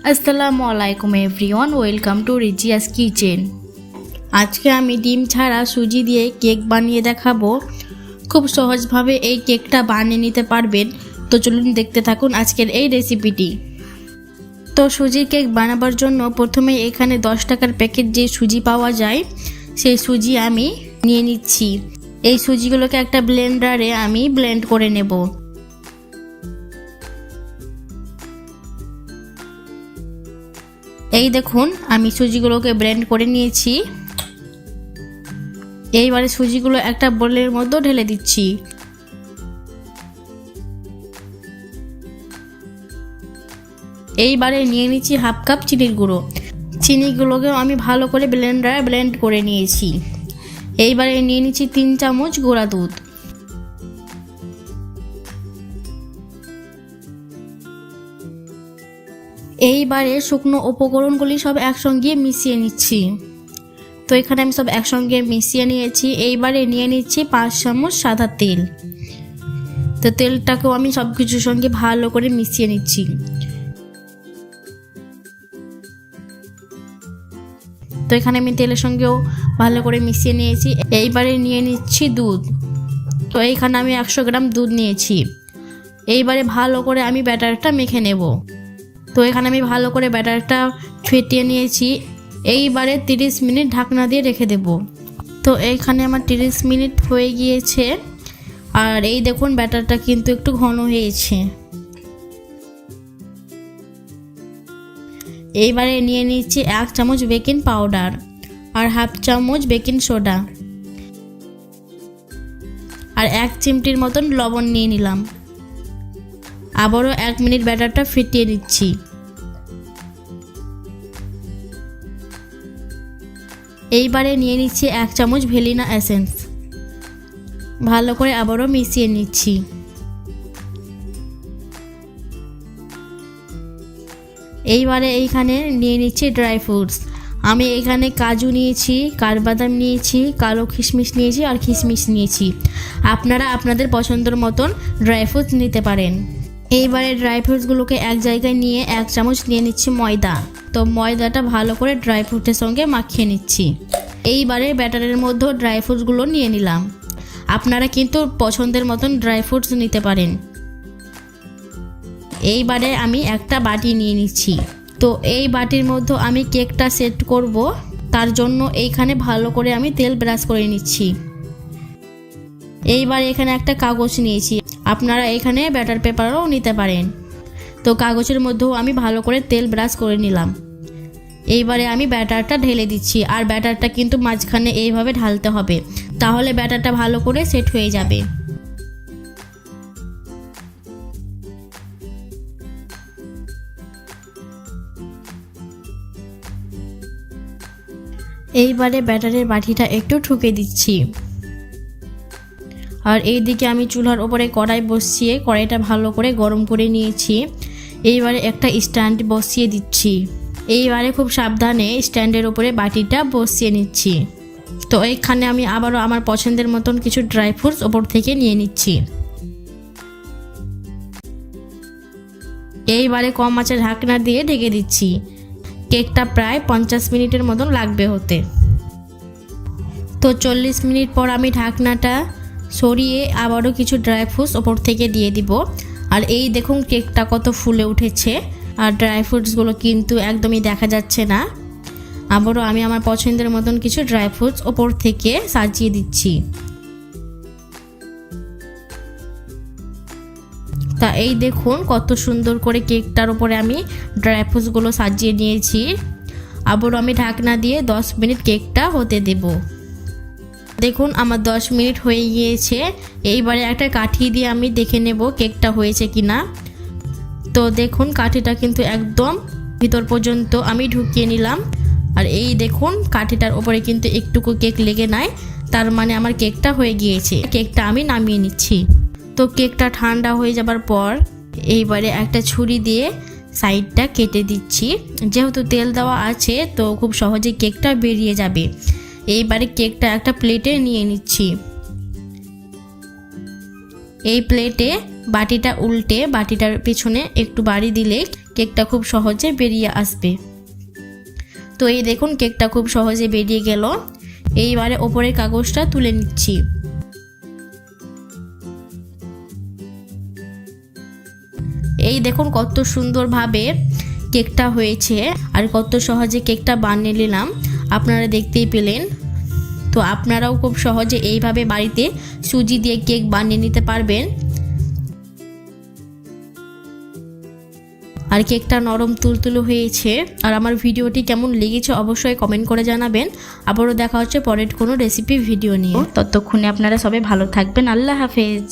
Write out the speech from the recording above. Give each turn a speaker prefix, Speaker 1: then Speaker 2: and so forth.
Speaker 1: আসসালামু আলাইকুম everyone, welcome to রিজিয়াস kitchen. আজকে আমি ডিম ছাড়া সুজি দিয়ে কেক বানিয়ে দেখাবো। খুব সহজভাবে এই কেকটা বানিয়ে নিতে পারবেন। তো চলুন দেখতে থাকুন আজকের এই রেসিপিটি। তো সুজির কেক বানাবার জন্য প্রথমে এখানে 10 টাকার প্যাকেট যে সুজি পাওয়া যায় সেই সুজি আমি নিয়ে নিচ্ছি। এই সুজিগুলোকে একটা ব্লেন্ডারে আমি ব্লেন্ড করে নেব। এই দেখুন আমি সুজিগুলোকে ব্লেন্ড করে নিয়েছি। এইবারে সুজিগুলো একটা বোলের মধ্যে ঢেলে দিচ্ছি। এইবারে নিয়ে নিচ্ছি হাফ কাপ চিনির গুঁড়ো। চিনিগুলোকে আমি ভালো করে ব্লেন্ডারে ব্লেন্ড করে নিয়েছি। এইবারে নিয়ে নিচ্ছি 3 চামচ গুঁড়া দুধ। এইবারে শুকনো উপকরণগুলি সব একসঙ্গে মিশিয়ে নিচ্ছি। তো এখানে আমি সব একসঙ্গে মিশিয়ে নিয়েছি। এইবারে নিয়ে নিচ্ছি 5 চামচ সাদা তেল। তো তেলটাকেও আমি সব কিছুর সঙ্গে ভালো করে মিশিয়ে নিচ্ছি। তো এখানে আমি তেলের সঙ্গেও ভালো করে মিশিয়ে নিয়েছি। এইবারে নিয়ে নিচ্ছি দুধ। তো এইখানে আমি 100 গ্রাম দুধ নিয়েছি। এইবারে ভালো করে আমি ব্যাটারটা মেখে নেব। তো এখানে আমি ভালো করে ব্যাটারটা ফেটিয়ে নিয়েছি। এইবারে 30 মিনিট ঢাকনা দিয়ে রেখে দেব। তো এইখানে আমার 30 মিনিট হয়ে গিয়েছে। আর এই দেখুন ব্যাটারটা কিন্তু একটু ঘন হয়েছে। এইবারে নিয়ে নিচ্ছি 1 চামচ বেকিং পাউডার আর হাফ চামচ বেকিং সোডা আর 1 চিমটির মতন লবণ নিয়ে নিলাম। আবারও 1 মিনিট ব্যাটারটা ফেটিয়ে নিচ্ছি। এইবারে নিয়ে নিচ্ছি 1 চামচ ভ্যানিলা এসেন্স। ভালো করে আবারও মিশিয়ে নিচ্ছি। এইবারে এইখানে নিয়ে নিচ্ছি ড্রাই ফ্রুটস। আমি এখানে কাজু নিয়েছি, কাঠবাদাম নিয়েছি, কালো কিশমিশ নিয়েছি আর কিশমিশ নিয়েছি। আপনারা আপনাদের পছন্দের মতন ড্রাই ফ্রুটস নিতে পারেন। এইবারে ড্রাই ফ্রুটসগুলোকে এক জায়গায় নিয়ে 1 চামচ নিয়ে নিচ্ছি ময়দা। তো ময়দাটা ভালো করে ড্রাই ফ্রুটের সঙ্গে মাখিয়ে নিচ্ছি। এইবারে ব্যাটারের মধ্যে ড্রাই ফ্রুটসগুলো নিয়ে নিলাম। আপনারা কিন্তু পছন্দের মতন ড্রাই ফ্রুটস নিতে পারেন। এইবারে আমি একটা বাটি নিয়ে নিচ্ছি। তো এই বাটির মধ্যে আমি কেকটা সেট করব। তার জন্য এইখানে ভালো করে আমি তেল ব্রাশ করে নিচ্ছি। এইবার এখানে একটা কাগজ নিয়েছি। আপনারা এখানে ব্যাটার পেপারও নিতে পারেন। তো কাগজের মধ্যেও আমি ভালো করে তেল ব্রাশ করে নিলাম। এইবারে আমি ব্যাটারটা ঢেলে দিচ্ছি। আর ব্যাটারটা কিন্তু মাঝখানে এইভাবে ঢালতে হবে, তাহলে ব্যাটারটা ভালো করে সেট হয়ে যাবে। এইবারে ব্যাটারের বাটিটা একটু ঠুকে দিচ্ছি। আর এইদিকে আমি চুলার ওপরে কড়াই বসিয়ে কড়াইটা ভালো করে গরম করে নিয়েছি। এইবারে একটা স্ট্যান্ড বসিয়ে দিচ্ছি। এইবারে খুব সাবধানে স্ট্যান্ডের ওপরে বাটিটা বসিয়ে নিচ্ছি। তো এইখানে আমি আবারও আমার পছন্দের মতন কিছু ড্রাই ফ্রুটস ওপর থেকে নিয়ে নিচ্ছি। এইবারে কম আঁচে ঢাকনা দিয়ে ঢেকে দিচ্ছি। কেকটা প্রায় 50 মিনিটের মতন লাগবে হতে। তো 40 মিনিট পর আমি ঢাকনাটা সরিয়ে আবারও কিছু ড্রাই ফ্রুটস ওপর থেকে দিয়ে দিব। আর এই দেখুন কেকটা কত ফুলে উঠেছে। আর ড্রাই ফ্রুটসগুলো কিন্তু একদমই দেখা যাচ্ছে না। আবারও আমি আমার পছন্দের মতন কিছু ড্রাই ফ্রুটস ওপর থেকে সাজিয়ে দিচ্ছি। তা এই দেখুন কত সুন্দর করে কেকটার উপরে আমি ড্রাই ফ্রুটসগুলো সাজিয়ে নিয়েছি। আবারও আমি ঢাকনা দিয়ে 10 মিনিট কেকটা হতে দেব। দেখুন আমার 10 মিনিট হয়ে গিয়েছে। এইবারে একটা কাঠি দিয়ে আমি দেখে নেব কেকটা হয়েছে কিনা। তো দেখুন কাঠিটা কিন্তু একদম ভিতর পর্যন্ত আমি ঢুকিয়ে নিলাম। আর এই দেখুন কাঠিটার উপরে কিন্তু একটুকু কেক লেগে নাই, তার মানে আমার কেকটা হয়ে গিয়েছে। কেকটা আমি নামিয়ে নিচ্ছি। তো কেকটা ঠান্ডা হয়ে যাবার পর এইবারে একটা ছুরি দিয়ে সাইডটা কেটে দিচ্ছি। যেহেতু তেল দেওয়া আছে তো খুব সহজে কেকটা বেরিয়ে যাবে। এইবারে কেকটা একটা প্লেটে নিয়ে নিচ্ছি। এই প্লেটে বাটিটা উল্টে বাটিটার পিছনে একটু বাড়ি দিলে কেকটা খুব সহজে বেরিয়ে আসবে। তো এই দেখুন কেকটা খুব সহজে বেরিয়ে গেল। এইবারে ওপরের কাগজটা তুলে নিচ্ছি। এই দেখুন কত সুন্দরভাবে কেকটা হয়েছে আর কত সহজে কেকটা বানিয়ে নিলাম, আপনারা দেখতেই পেলেন। তো আপনারাও খুব সহজে এইভাবে বাড়িতে সুজি দিয়ে কেক বানিয়ে নিতে পারবেন। আর কেকটা নরম তুলতুলে হয়েছে। আর আমার ভিডিওটি কেমন লেগেছে অবশ্যই কমেন্ট করে জানাবেন। আবারও দেখা হচ্ছে পরের কোনো রেসিপি ভিডিও নিয়ে। ততক্ষণে আপনারা সবাই ভালো থাকবেন। আল্লাহ হাফেজ।